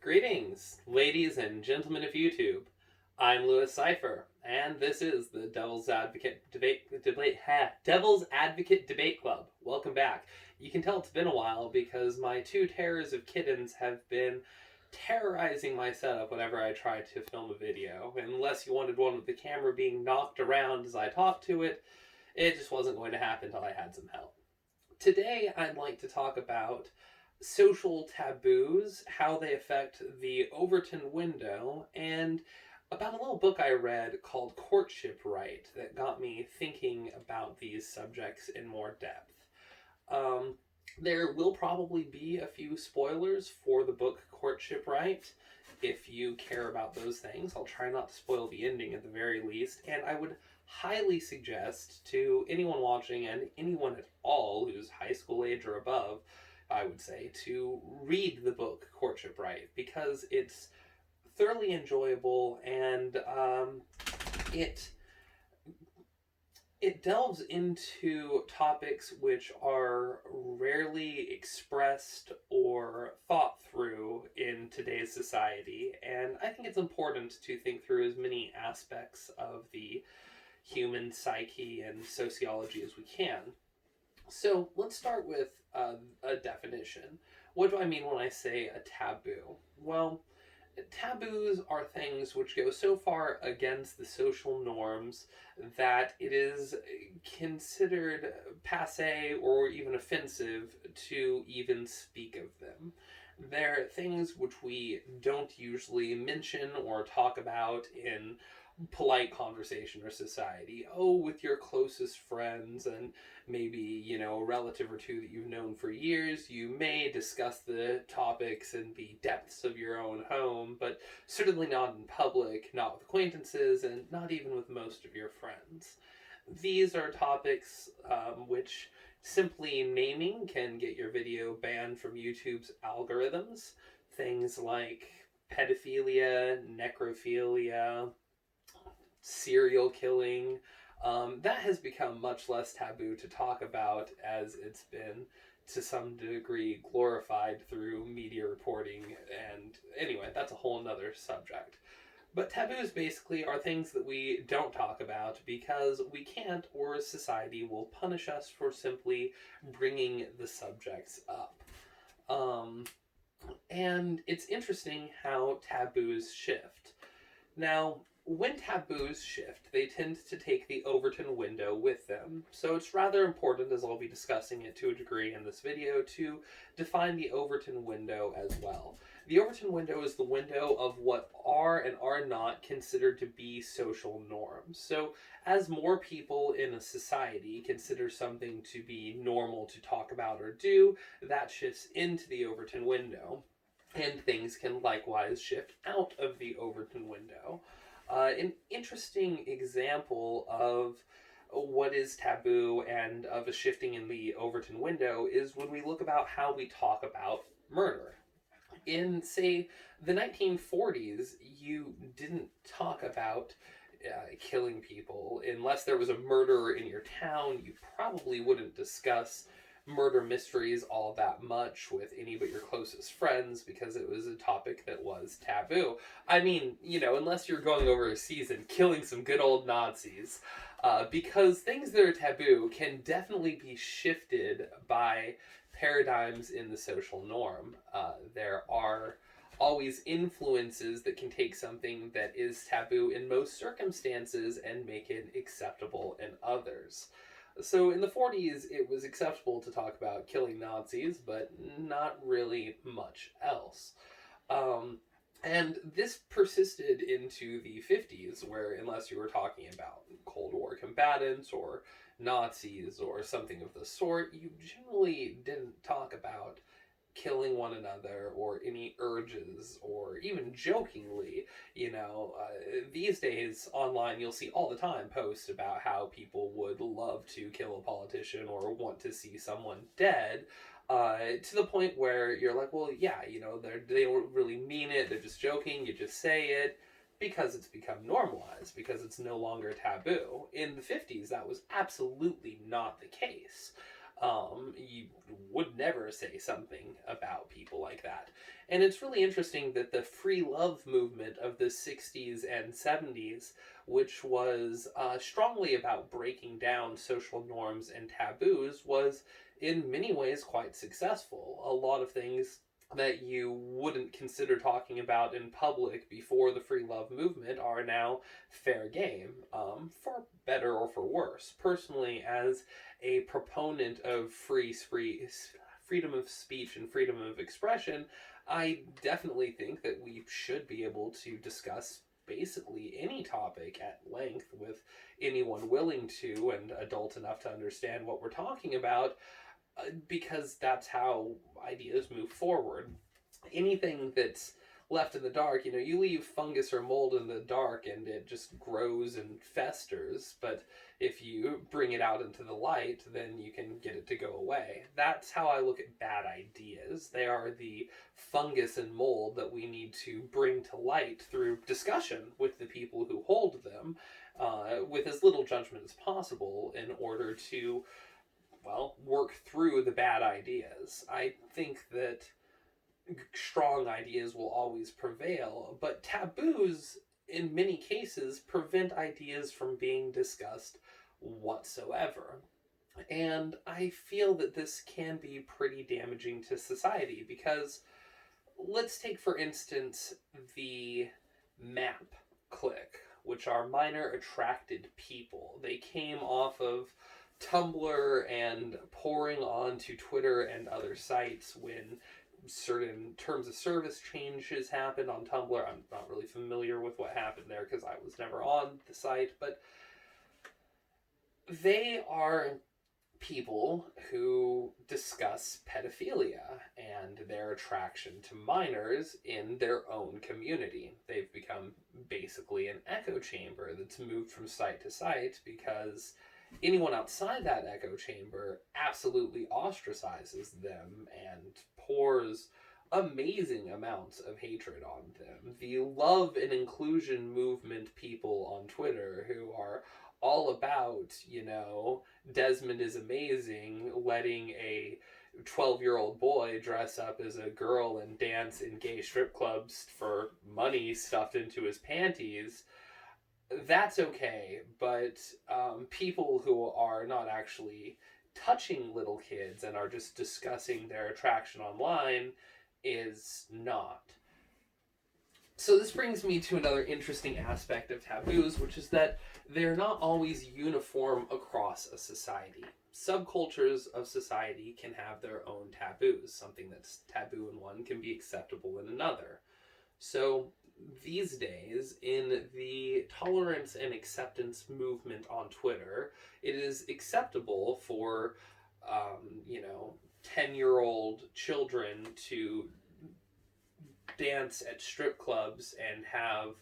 Greetings, ladies and gentlemen of YouTube. I'm Lewis Cipher, and this is the Devil's Advocate Debate Club. Welcome back. You can tell it's been a while because my two terrors of kittens have been terrorizing my setup whenever I try to film a video. Unless you wanted one with the camera being knocked around as I talked to it, it just wasn't going to happen until I had some help. Today, I'd like to talk about social taboos, how they affect the Overton window, and about a little book I read called Courtship Right that got me thinking about these subjects in more depth. There will probably be a few spoilers for the book Courtship Right. If you care about those things, I'll try not to spoil the ending at the very least, and I would highly suggest to anyone watching and anyone at all who's high school age or above, I would say, to read the book Courtship Right, because it's thoroughly enjoyable and it delves into topics which are rarely expressed or thought through in today's society, and I think it's important to think through as many aspects of the human psyche and sociology as we can. So let's start with a definition. What do I mean when I say a taboo? Well, taboos are things which go so far against the social norms that it is considered passé or even offensive to even speak of them. They're things which we don't usually mention or talk about in polite conversation or society. Oh, with your closest friends and maybe, a relative or two that you've known for years, you may discuss the topics in the depths of your own home, but certainly not in public, not with acquaintances, and not even with most of your friends. These are topics which simply naming can get your video banned from YouTube's algorithms. Things like pedophilia, necrophilia, serial killing, that has become much less taboo to talk about as it's been to some degree glorified through media reporting, and anyway, that's a whole nother subject. But taboos basically are things that we don't talk about because we can't, or society will punish us for simply bringing the subjects up. And it's interesting how taboos shift. Now, when taboos shift, they tend to take the Overton window with them. So it's rather important, as I'll be discussing it to a degree in this video, to define the Overton window as well. The Overton window is the window of what are and are not considered to be social norms. So as more people in a society consider something to be normal to talk about or do, that shifts into the Overton window. And things can likewise shift out of the Overton window. An interesting example of what is taboo and of a shifting in the Overton window is when we look about how we talk about murder. In, say, the 1940s, you didn't talk about killing people. Unless there was a murderer in your town, you probably wouldn't discuss murder mysteries all that much with any but your closest friends because it was a topic that was taboo. I mean, unless you're going over a season killing some good old Nazis, because things that are taboo can definitely be shifted by paradigms in the social norm. There are always influences that can take something that is taboo in most circumstances and make it acceptable in others. So in the 40s, it was acceptable to talk about killing Nazis, but not really much else. And this persisted into the 50s, where unless you were talking about Cold War combatants or Nazis or something of the sort, you generally didn't talk about killing one another or any urges or even jokingly, these days online you'll see all the time posts about how people would love to kill a politician or want to see someone dead, to the point where you're like, well, yeah, they don't really mean it, they're just joking, you just say it, because it's become normalized, because it's no longer taboo. In the 50s, that was absolutely not the case. You would never say something about people like that. And it's really interesting that the free love movement of the 60s and 70s, which was strongly about breaking down social norms and taboos, was in many ways quite successful. A lot of things that you wouldn't consider talking about in public before the free love movement are now fair game, for better or for worse. Personally, as a proponent of freedom of speech and freedom of expression, I definitely think that we should be able to discuss basically any topic at length with anyone willing to and adult enough to understand what we're talking about, because that's how ideas move forward. Anything that's left in the dark, you leave fungus or mold in the dark and it just grows and festers. But if you bring it out into the light, then you can get it to go away. That's how I look at bad ideas. They are the fungus and mold that we need to bring to light through discussion with the people who hold them, with as little judgment as possible, in order to, well, work through the bad ideas. I think that strong ideas will always prevail, but taboos, in many cases, prevent ideas from being discussed whatsoever. And I feel that this can be pretty damaging to society, because let's take, for instance, the MAP clique, which are minor attracted people. They came off of Tumblr and pouring onto Twitter and other sites when certain terms of service changes happened on Tumblr. I'm not really familiar with what happened there because I was never on the site, but they are people who discuss pedophilia and their attraction to minors in their own community. They've become basically an echo chamber that's moved from site to site, because anyone outside that echo chamber absolutely ostracizes them and pours amazing amounts of hatred on them. The love and inclusion movement people on Twitter, who are all about, Desmond is amazing, letting a 12-year-old boy dress up as a girl and dance in gay strip clubs for money stuffed into his panties, that's okay. But people who are not actually touching little kids and are just discussing their attraction online is not. So this brings me to another interesting aspect of taboos, which is that they're not always uniform across a society. Subcultures of society can have their own taboos. Something that's taboo in one can be acceptable in another. So these days, in the tolerance and acceptance movement on Twitter, it is acceptable for, 10-year-old children to dance at strip clubs and have,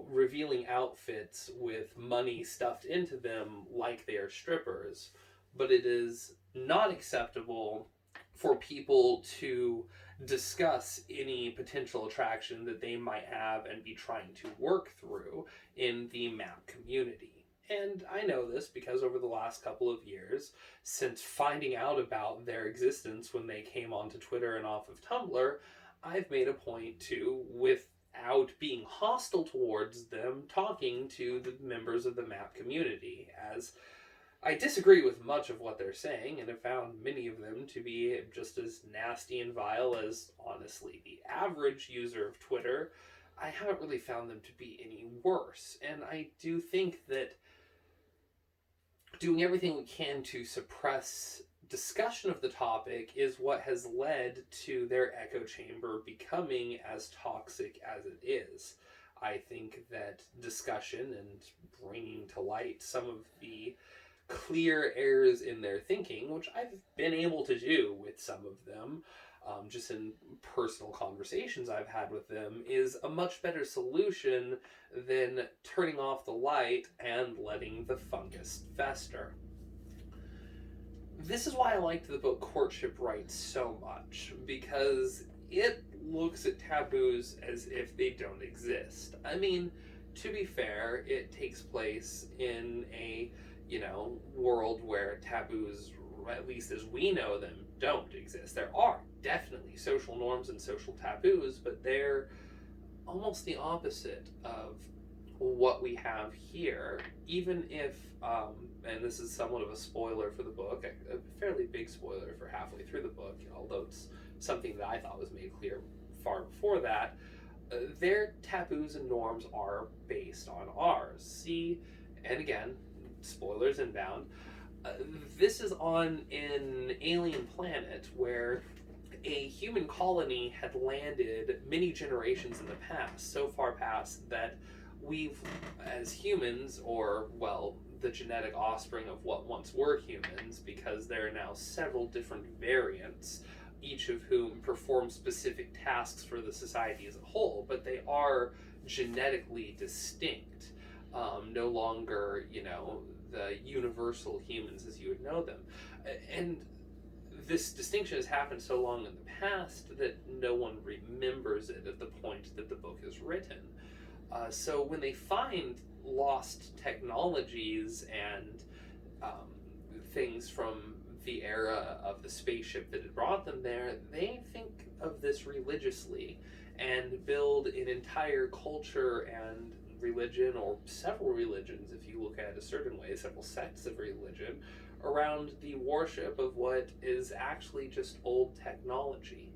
revealing outfits with money stuffed into them like they are strippers. But it is not acceptable for people to discuss any potential attraction that they might have and be trying to work through in the MAP community. And I know this because over the last couple of years, since finding out about their existence when they came onto Twitter and off of Tumblr, I've made a point to, without being hostile towards them, talking to the members of the MAP community, as I disagree with much of what they're saying and have found many of them to be just as nasty and vile as, honestly, the average user of Twitter. I haven't really found them to be any worse. And I do think that doing everything we can to suppress discussion of the topic is what has led to their echo chamber becoming as toxic as it is. I think that discussion and bringing to light some of the clear errors in their thinking, which I've been able to do with some of them, just in personal conversations I've had with them, is a much better solution than turning off the light and letting the fungus fester. This is why I liked the book Courtship Rites so much, because it looks at taboos as if they don't exist. I mean, to be fair, it takes place in a, world where taboos at least as we know them, don't exist. There are definitely social norms and social taboos, but they're almost the opposite of what we have here. Even if, and this is somewhat of a spoiler for the book, a fairly big spoiler for halfway through the book, although it's something that I thought was made clear far before that, their taboos and norms are based on ours. See, and again, spoilers inbound, this is on an alien planet where a human colony had landed many generations in the past, so far past that we've, as humans, or, well, the genetic offspring of what once were humans, because there are now several different variants, each of whom perform specific tasks for the society as a whole, but they are genetically distinct. No longer, the universal humans as you would know them. And this distinction has happened so long in the past that no one remembers it at the point that the book is written. So when they find lost technologies and things from the era of the spaceship that had brought them there, they think of this religiously and build an entire culture and religion, or several religions if you look at it a certain way, several sects of religion, around the worship of what is actually just old technology.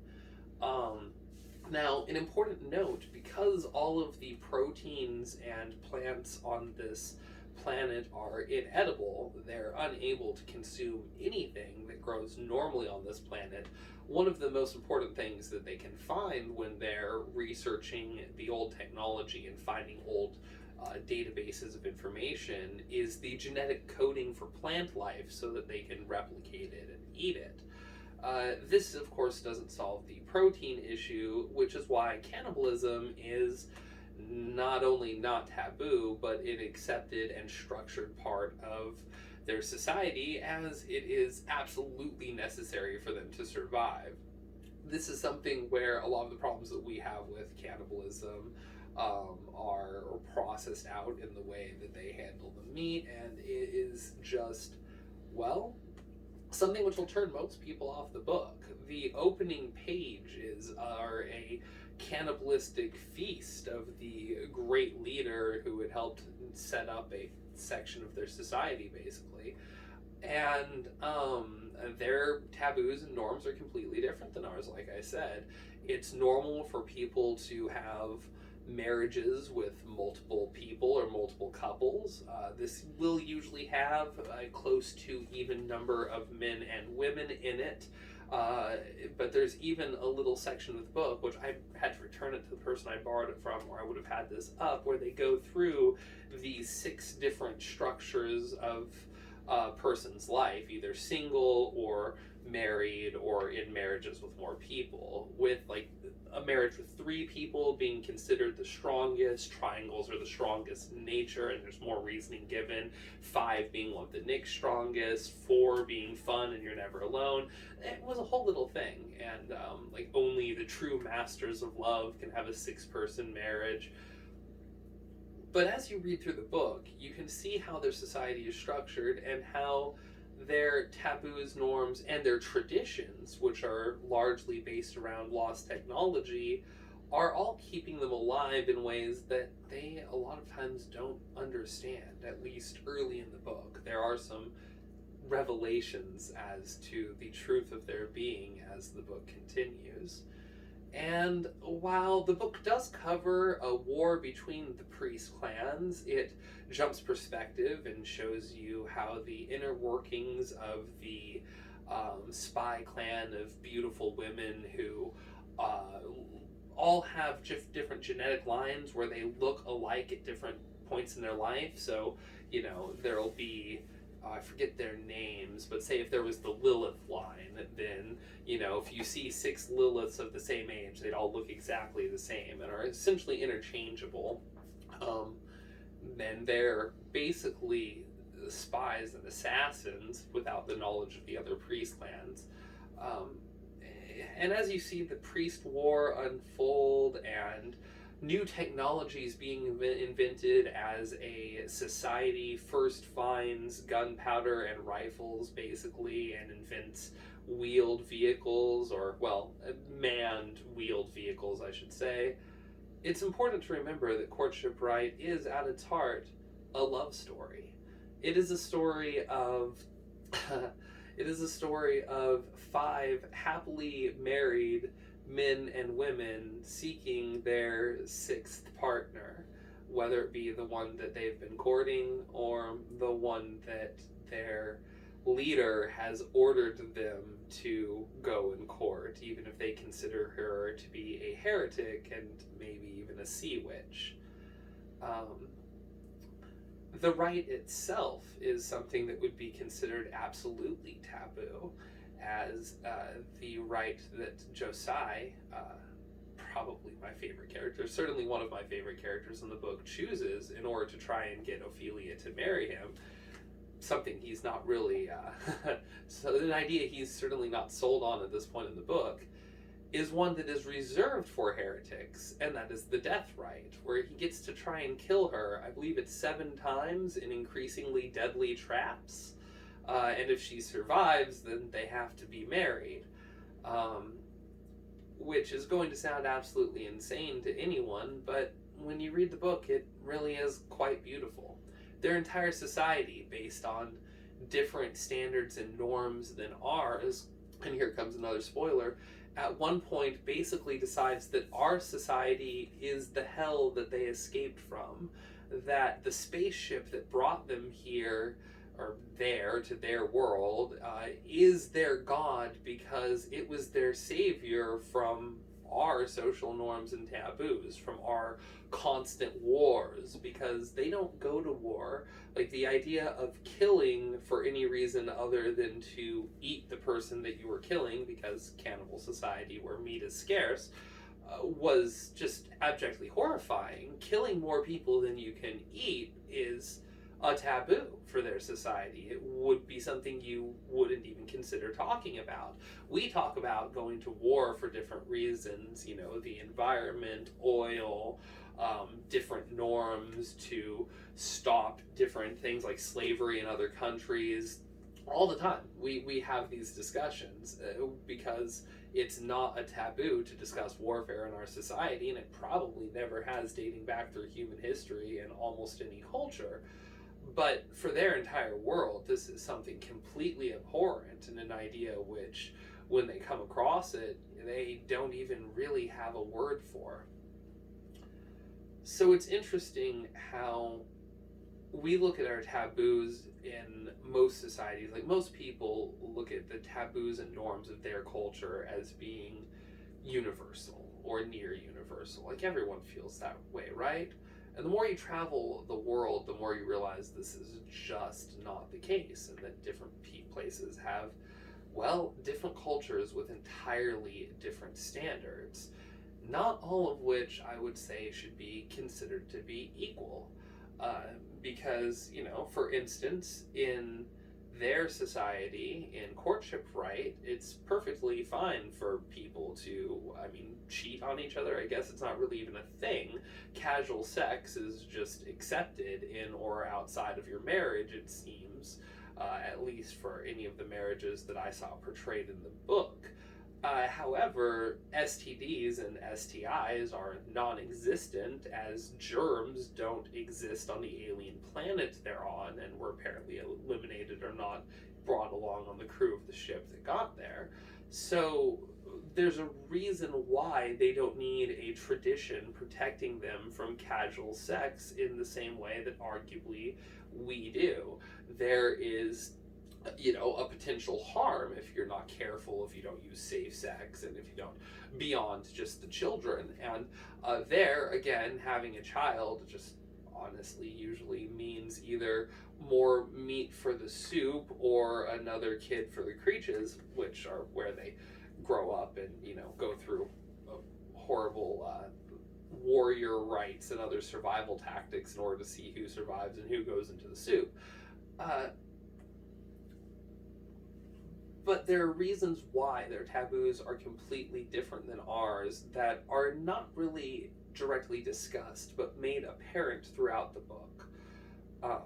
Now, an important note, because all of the proteins and plants on this planet are inedible, they're unable to consume anything that grows normally on this planet. One of the most important things that they can find when they're researching the old technology and finding old databases of information is the genetic coding for plant life so that they can replicate it and eat it. This, of course, doesn't solve the protein issue, which is why cannibalism is not only not taboo, but an accepted and structured part of their society, as it is absolutely necessary for them to survive. This is something where a lot of the problems that we have with cannibalism are processed out in the way that they handle the meat, and it is just, well, something which will turn most people off the book. The opening pages are a cannibalistic feast of the great leader who had helped set up a section of their society, basically. And their taboos and norms are completely different than ours, like I said. It's normal for people to have marriages with multiple people or multiple couples. This will usually have a close to even number of men and women in it. But there's even a little section of the book, which I had to return it to the person I borrowed it from, or I would have had this up, where they go through the 6 different structures of a person's life, either single or married or in marriages with more people, with like a marriage with 3 people being considered the strongest, triangles are the strongest in nature, and there's more reasoning given, 5 being one of the next strongest, 4 being fun and you're never alone. It was a whole little thing, and like only the true masters of love can have a 6-person marriage. But as you read through the book, you can see how their society is structured and how their taboos, norms, and their traditions, which are largely based around lost technology, are all keeping them alive in ways that they a lot of times don't understand, at least early in the book. There are some revelations as to the truth of their being as the book continues. And while the book does cover a war between the priest clans, it jumps perspective and shows you how the inner workings of the spy clan of beautiful women who all have different genetic lines where they look alike at different points in their life. So, there'll be I forget their names, but say if there was the Lilith line, then, if you see 6 Liliths of the same age, they'd all look exactly the same and are essentially interchangeable. And they're basically spies and assassins without the knowledge of the other priest clans. And as you see the priest war unfold and new technologies being invented as a society first finds gunpowder and rifles, basically, and invents wheeled vehicles, or, well, manned wheeled vehicles, I should say. It's important to remember that Courtship Right is, at its heart, a love story. It is a story of it is a story of five happily married men and women seeking their sixth partner, whether it be the one that they've been courting or the one that their leader has ordered them to go and court, even if they consider her to be a heretic and maybe even a sea witch. Um, the rite itself is something that would be considered absolutely taboo, as the rite that Josiah, probably my favorite character, certainly one of my favorite characters in the book, chooses in order to try and get Ophelia to marry him. Something he's not really, so an idea he's certainly not sold on at this point in the book, is one that is reserved for heretics, and that is the death rite, where he gets to try and kill her, I believe it's 7 times, in increasingly deadly traps. And if she survives, then they have to be married. Which is going to sound absolutely insane to anyone, but when you read the book, it really is quite beautiful. Their entire society, based on different standards and norms than ours, and here comes another spoiler, at one point basically decides that our society is the hell that they escaped from, that the spaceship that brought them here, or there, to their world, is their god because it was their savior from our social norms and taboos, from our constant wars, because they don't go to war. Like, the idea of killing for any reason other than to eat the person that you were killing, because cannibal society where meat is scarce, was just abjectly horrifying. Killing more people than you can eat is a taboo for their society. It would be something you wouldn't even consider talking about. We talk about going to war for different reasons, you know, the environment, oil, different norms to stop different things like slavery in other countries. All the time we have these discussions because it's not a taboo to discuss warfare in our society, and it probably never has, dating back through human history and almost any culture. But for their entire world, this is something completely abhorrent, and an idea which, when they come across it, they don't even really have a word for. So it's interesting how we look at our taboos in most societies. Like, most people look at the taboos and norms of their culture as being universal or near universal. Like, everyone feels that way, right? And the more you travel the world, the more you realize this is just not the case, and that different places have, well, different cultures with entirely different standards, not all of which I would say should be considered to be equal. Because, you know, for instance, in their society, in Courtship Right, it's perfectly fine for people to, I mean, cheat on each other. I guess it's not really even a thing. Casual sex is just accepted in or outside of your marriage, it seems, at least for any of the marriages that I saw portrayed in the book. However, STDs and STIs are non-existent, as germs don't exist on the alien planet they're on, and were apparently eliminated or not brought along on the crew of the ship that got there. So there's a reason why they don't need a tradition protecting them from casual sex in the same way that arguably we do. There is, you know, a potential harm if you're not careful, if you don't use safe sex, and if you don't, beyond just the children. And there, again, having a child just honestly usually means either more meat for the soup or another kid for the creatures, which are where they grow up and, you know, go through horrible warrior rites and other survival tactics in order to see who survives and who goes into the soup. But there are reasons why their taboos are completely different than ours that are not really directly discussed, but made apparent throughout the book. Um,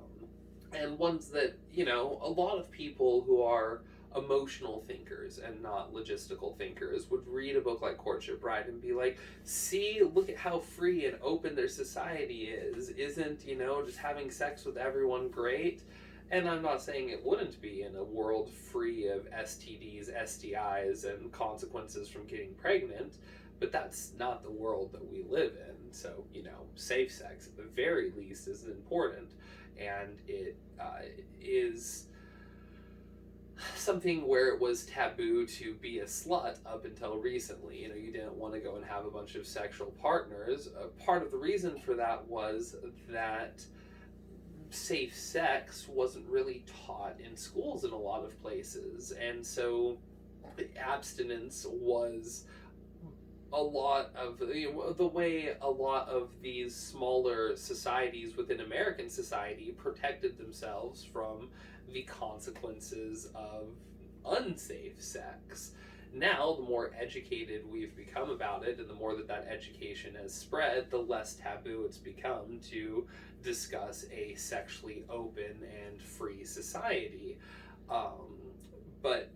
and ones that, a lot of people who are emotional thinkers and not logistical thinkers would read a book like Courtship Bride and be like, see, look at how free and open their society is. Isn't, just having sex with everyone great? And I'm not saying it wouldn't be in a world free of STDs, STIs, and consequences from getting pregnant, but that's not the world that we live in. So, safe sex at the very least is important, and it is something where it was taboo to be a slut up until recently. You didn't want to go and have a bunch of sexual partners. Part of the reason for that was that safe sex wasn't really taught in schools in a lot of places, and so abstinence was a lot of the way a lot of these smaller societies within American society protected themselves from the consequences of unsafe sex. Now, the more educated we've become about it, and the more that education has spread, the less taboo it's become to discuss a sexually open and free society. But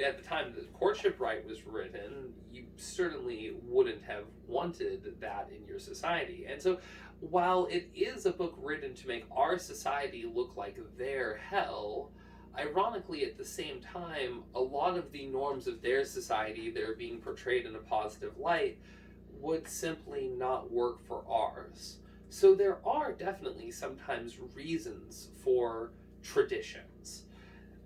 at the time that Courtship Right was written, you certainly wouldn't have wanted that in your society. And so, while it is a book written to make our society look like their hell, ironically, at the same time, a lot of the norms of their society that are being portrayed in a positive light would simply not work for ours. So there are definitely sometimes reasons for traditions.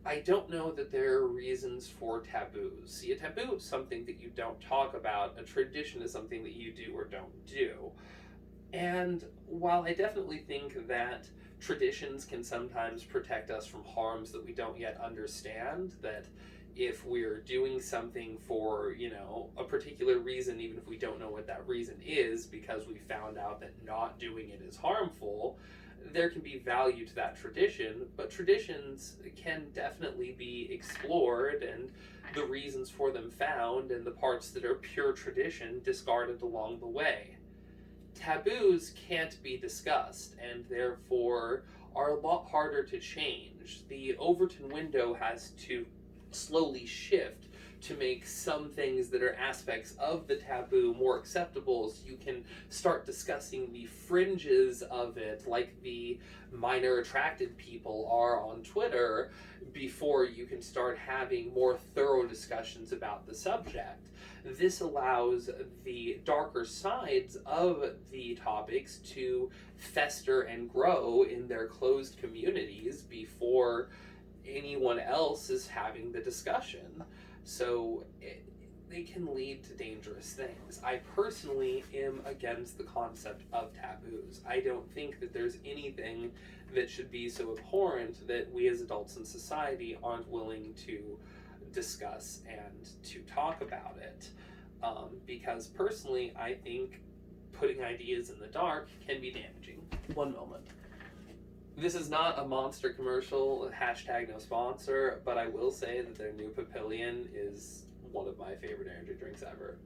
I don't know that there are reasons for taboos. See, a taboo is something that you don't talk about. A tradition is something that you do or don't do. And while I definitely think that traditions can sometimes protect us from harms that we don't yet understand, that if we're doing something for, a particular reason, even if we don't know what that reason is, because we found out that not doing it is harmful, there can be value to that tradition, but traditions can definitely be explored and the reasons for them found, and the parts that are pure tradition discarded along the way. Taboos can't be discussed, and therefore are a lot harder to change. The Overton window has to slowly shift to make some things that are aspects of the taboo more acceptable, so you can start discussing the fringes of it, like the minor attracted people are on Twitter, before you can start having more thorough discussions about the subject. This allows the darker sides of the topics to fester and grow in their closed communities before anyone else is having the discussion. So they can lead to dangerous things. I personally am against the concept of taboos. I don't think that there's anything that should be so abhorrent that we as adults in society aren't willing to discuss and to talk about it. Because personally, I think putting ideas in the dark can be damaging. One moment. This is not a Monster commercial, hashtag no sponsor, but I will say that their new Papillion is one of my favorite energy drinks ever.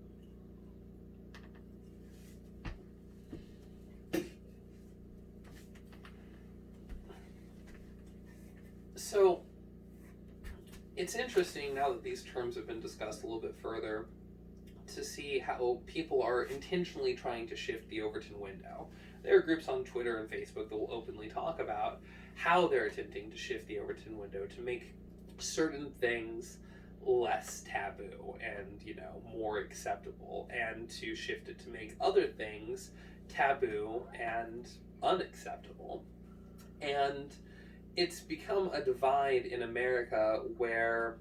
So, it's interesting now that these terms have been discussed a little bit further to see how people are intentionally trying to shift the Overton window. There are groups on Twitter and Facebook that will openly talk about how they're attempting to shift the Overton window to make certain things less taboo and, more acceptable, and to shift it to make other things taboo and unacceptable. And it's become a divide in America where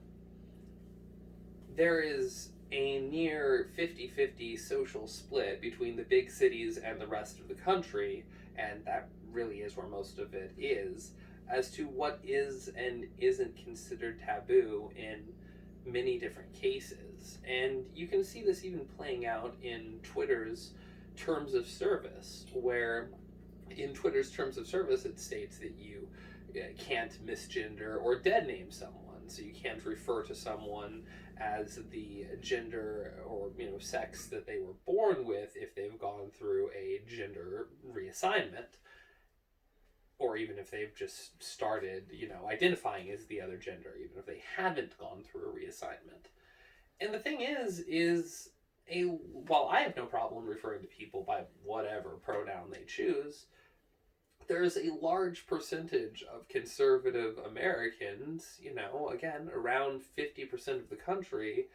there is a near 50-50 social split between the big cities and the rest of the country, and that really is where most of it is, as to what is and isn't considered taboo in many different cases. And you can see this even playing out in Twitter's terms of service, where in Twitter's terms of service it states that you can't misgender or dead name someone, so you can't refer to someone as the gender or sex that they were born with if they've gone through reassignment, or even if they've just started, identifying as the other gender, even if they haven't gone through a reassignment. And the thing is while I have no problem referring to people by whatever pronoun they choose, there's a large percentage of conservative Americans, again, around 50% of the country,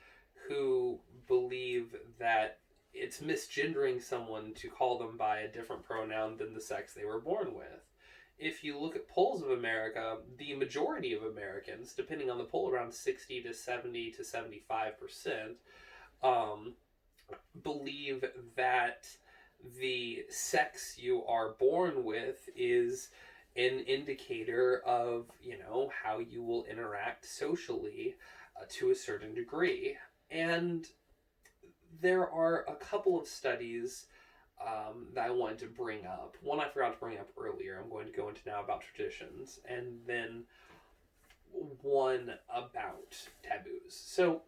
who believe that it's misgendering someone to call them by a different pronoun than the sex they were born with. If you look at polls of America, the majority of Americans, depending on the poll, around 60 to 70 to 75%, believe that the sex you are born with is an indicator of, how you will interact socially to a certain degree. And there are a couple of studies that I wanted to bring up. One I forgot to bring up earlier, I'm going to go into now about traditions, and then one about taboos. So,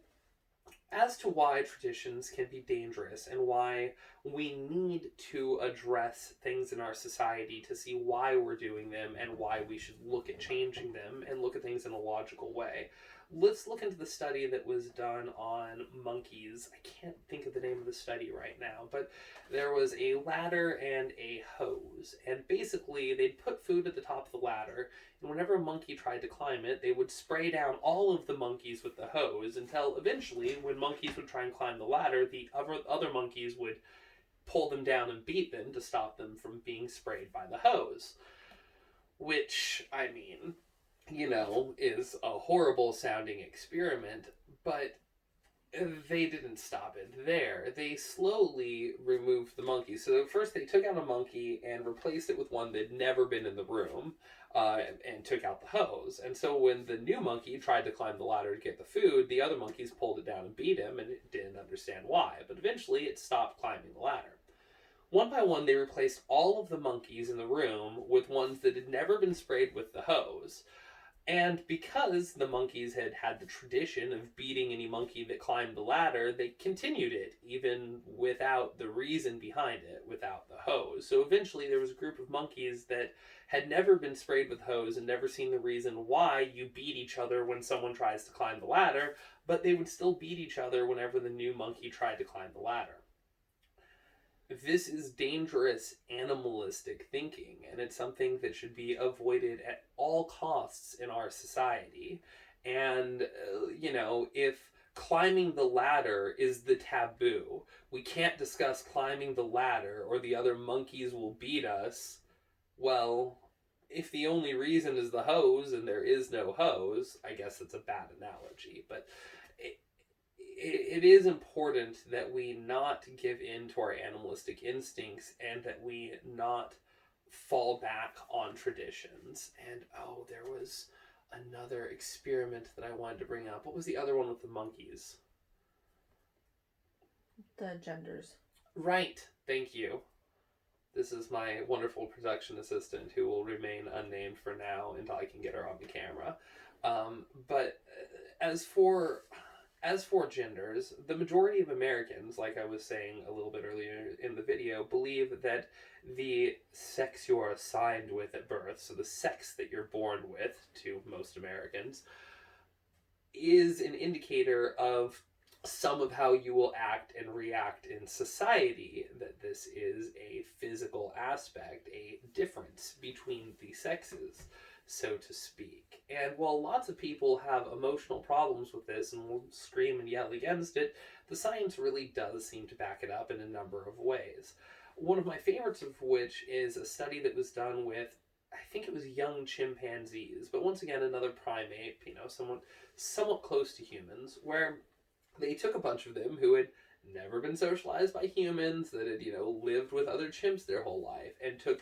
as to why traditions can be dangerous and why we need to address things in our society to see why we're doing them and why we should look at changing them and look at things in a logical way. Let's look into the study that was done on monkeys. I can't think of the name of the study right now, but there was a ladder and a hose. And basically, they'd put food at the top of the ladder, and whenever a monkey tried to climb it, they would spray down all of the monkeys with the hose until eventually, when monkeys would try and climb the ladder, the other monkeys would pull them down and beat them to stop them from being sprayed by the hose. Which, I mean, is a horrible sounding experiment, but they didn't stop it there. They slowly removed the monkey. So first they took out a monkey and replaced it with one that had never been in the room, and took out the hose. And so when the new monkey tried to climb the ladder to get the food, the other monkeys pulled it down and beat him, and it didn't understand why. But eventually it stopped climbing the ladder. One by one, they replaced all of the monkeys in the room with ones that had never been sprayed with the hose. And because the monkeys had had the tradition of beating any monkey that climbed the ladder, they continued it, even without the reason behind it, without the hose. So eventually there was a group of monkeys that had never been sprayed with hose and never seen the reason why you beat each other when someone tries to climb the ladder, but they would still beat each other whenever the new monkey tried to climb the ladder. This is dangerous animalistic thinking, and it's something that should be avoided at all costs in our society. And, if climbing the ladder is the taboo, we can't discuss climbing the ladder or the other monkeys will beat us. Well, if the only reason is the hose and there is no hose, I guess it's a bad analogy, but it is important that we not give in to our animalistic instincts and that we not fall back on traditions. And there was another experiment that I wanted to bring up. What was the other one with the monkeys? The genders. Right. Thank you. This is my wonderful production assistant who will remain unnamed for now until I can get her on the camera. But as for genders, the majority of Americans, like I was saying a little bit earlier in the video, believe that the sex you are assigned with at birth, so the sex that you're born with, to most Americans, is an indicator of some of how you will act and react in society, that this is a physical aspect, a difference between the sexes, so to speak. And while lots of people have emotional problems with this and will scream and yell against it, the science really does seem to back it up in a number of ways. One of my favorites of which is a study that was done with, I think it was young chimpanzees, but once again another primate, someone somewhat close to humans, where they took a bunch of them who had never been socialized by humans, that had, lived with other chimps their whole life, and took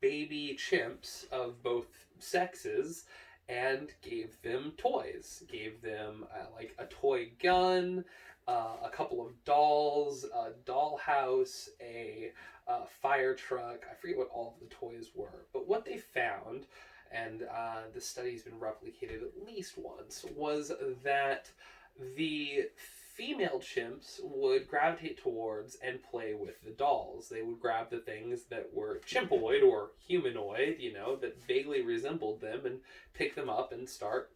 baby chimps of both sexes and gave them toys. Gave them like a toy gun, a couple of dolls, a dollhouse, a fire truck. I forget what all of the toys were. But what they found, and the study's been replicated at least once, was that the female chimps would gravitate towards and play with the dolls. They would grab the things that were chimpoid or humanoid, that vaguely resembled them, and pick them up and start,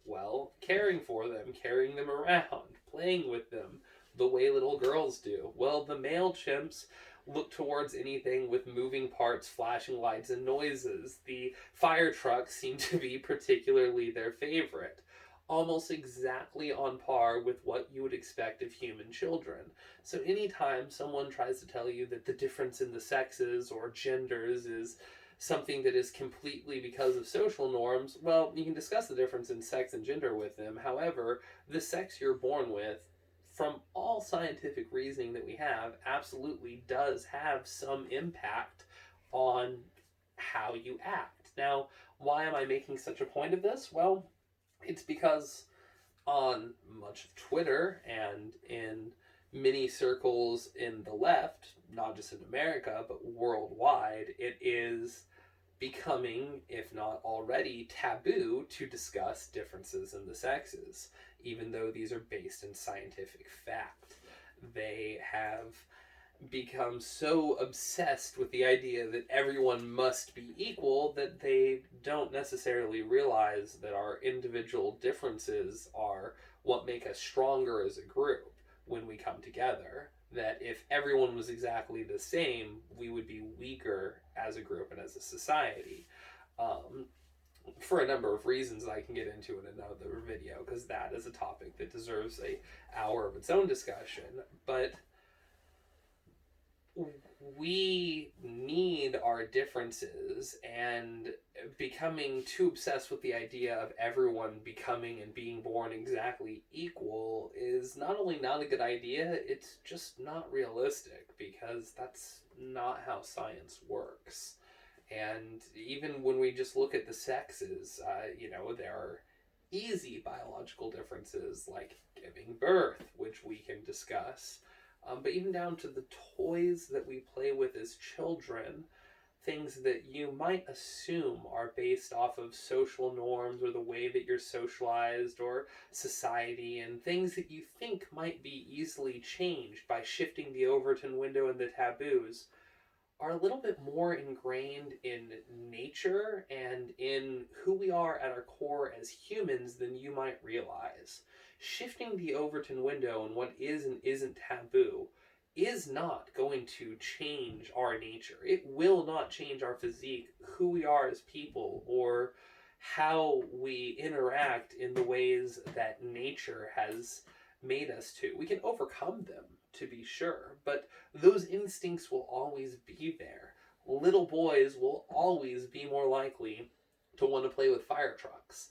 caring for them, carrying them around, playing with them the way little girls do. Well, the male chimps look towards anything with moving parts, flashing lights, and noises. The fire trucks seem to be particularly their favorite, almost exactly on par with what you would expect of human children. So anytime someone tries to tell you that the difference in the sexes or genders is something that is completely because of social norms, well, you can discuss the difference in sex and gender with them. However, the sex you're born with, from all scientific reasoning that we have, absolutely does have some impact on how you act. Now, why am I making such a point of this? Well, it's because on much of Twitter and in many circles in the left, not just in America, but worldwide, it is becoming, if not already, taboo to discuss differences in the sexes, even though these are based in scientific fact. They have become so obsessed with the idea that everyone must be equal that they don't necessarily realize that our individual differences are what make us stronger as a group when we come together. That if everyone was exactly the same, we would be weaker as a group and as a society. For a number of reasons I can get into in another video, because that is a topic that deserves an hour of its own discussion. But we need our differences, and becoming too obsessed with the idea of everyone becoming and being born exactly equal is not only not a good idea, it's just not realistic, because that's not how science works. And even when we just look at the sexes, there are easy biological differences like giving birth, which we can discuss. But even down to the toys that we play with as children, things that you might assume are based off of social norms or the way that you're socialized or society, and things that you think might be easily changed by shifting the Overton window and the taboos, are a little bit more ingrained in nature and in who we are at our core as humans than you might realize. Shifting the Overton window and what is and isn't taboo is not going to change our nature. It will not change our physique, who we are as people, or how we interact in the ways that nature has made us to. We can overcome them, to be sure, but those instincts will always be there. Little boys will always be more likely to want to play with fire trucks,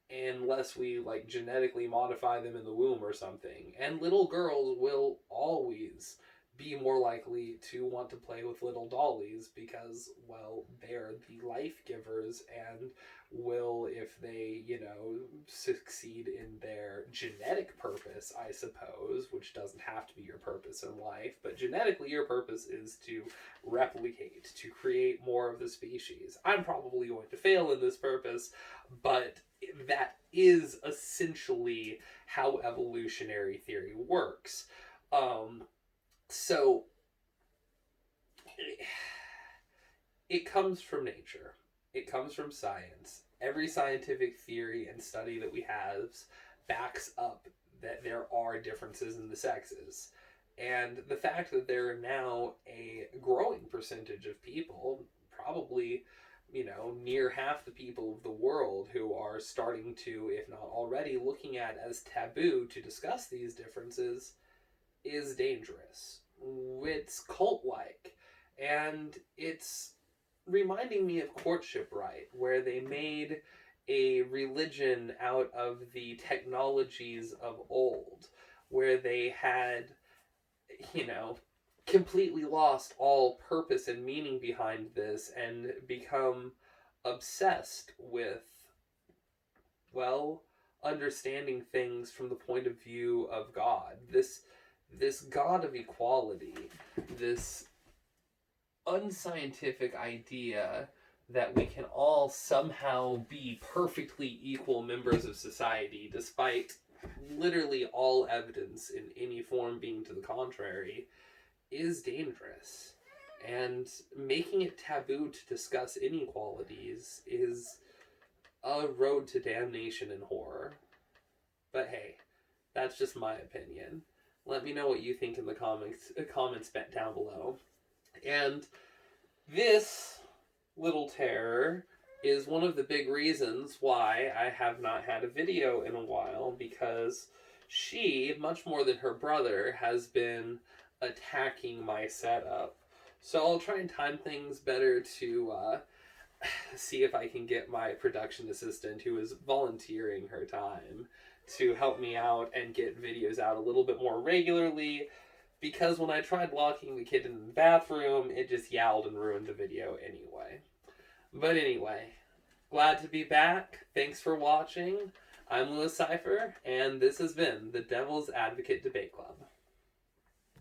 unless we genetically modify them in the womb or something. And little girls will always be more likely to want to play with little dollies because, they're the life givers and will, if they, succeed in their genetic purpose, I suppose, which doesn't have to be your purpose in life, but genetically your purpose is to replicate, to create more of the species. I'm probably going to fail in this purpose, but that is essentially how evolutionary theory works. So it comes from nature. It comes from science. Every scientific theory and study that we have backs up that there are differences in the sexes. And the fact that there are now a growing percentage of people, probably, near half the people of the world, who are starting to, if not already, looking at as taboo to discuss these differences, is dangerous. It's cult-like. And it's reminding me of Courtship Right, where they made a religion out of the technologies of old, where they had, completely lost all purpose and meaning behind this and become obsessed with, understanding things from the point of view of God. This God of equality, this unscientific idea that we can all somehow be perfectly equal members of society, despite literally all evidence in any form being to the contrary is dangerous. And making it taboo to discuss inequalities is a road to damnation and horror. But hey, that's just my opinion. Let me know what you think in the comments down below. And this little terror is one of the big reasons why I have not had a video in a while, because she, much more than her brother, has been attacking my setup. So I'll try and time things better to see if I can get my production assistant, who is volunteering her time, to help me out and get videos out a little bit more regularly, because when I tried locking the kid in the bathroom, it just yowled and ruined the video anyway. But anyway, glad to be back. Thanks for watching. I'm Lewis Cipher, and this has been the Devil's Advocate Debate Club.